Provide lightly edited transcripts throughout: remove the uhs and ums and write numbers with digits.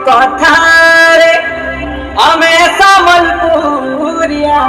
कथारे हमें समलपुरिया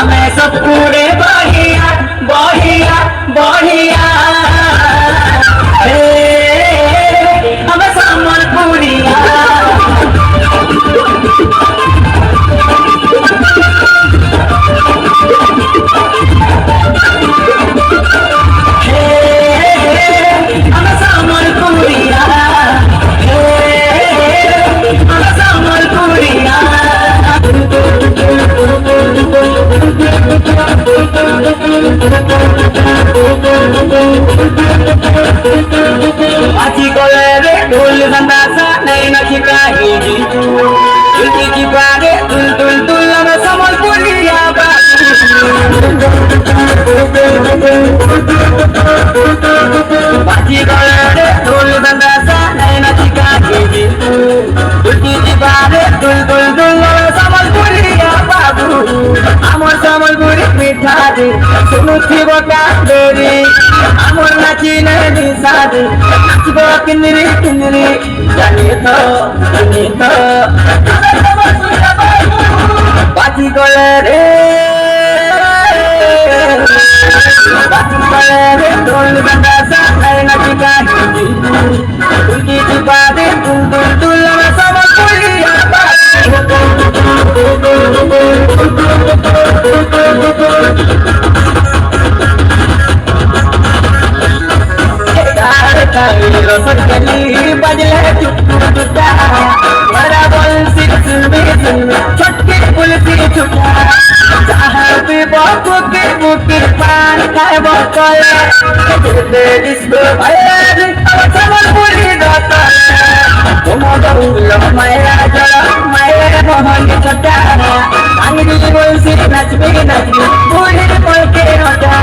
मैं सब पूरे बढ़िया बढ़िया बढ़िया हम समलपुरिया हम समलपुरिया हम समलपुरिया आजी कोले ढोल संदासा नहीं नची काही तुलती की बागे तुल तुल तुल हम समलपुरिया आजी कोले ढोल संदासा नहीं नची काही तुलती की बागे तुल तुल तुल हम समलपुरिया बाबू আমার সম্বলপুরি মিঠা দে শুনুথিব কান্দরি আমার নাচিলে নিশাদে নাচিব কিন্নরি কিন্নরি জানি তো বাজি গলে রে বাজি গলে রে ঢোল বাজা সাই নাচি গাই তুলকি দিবাদে তুল তুল তুল আমার সম্বলপুরি बजले चुटा बड़ा बोल छोटके पुलसी छुटा जहाँ भी बापू के मुखी पान खाए बोले जिसको समलपुरी दाता तुम गौलो माया जड़ा माया मोहन छोटा अंग्रेज बोल सिर नचबी बूढ़े बोल के होता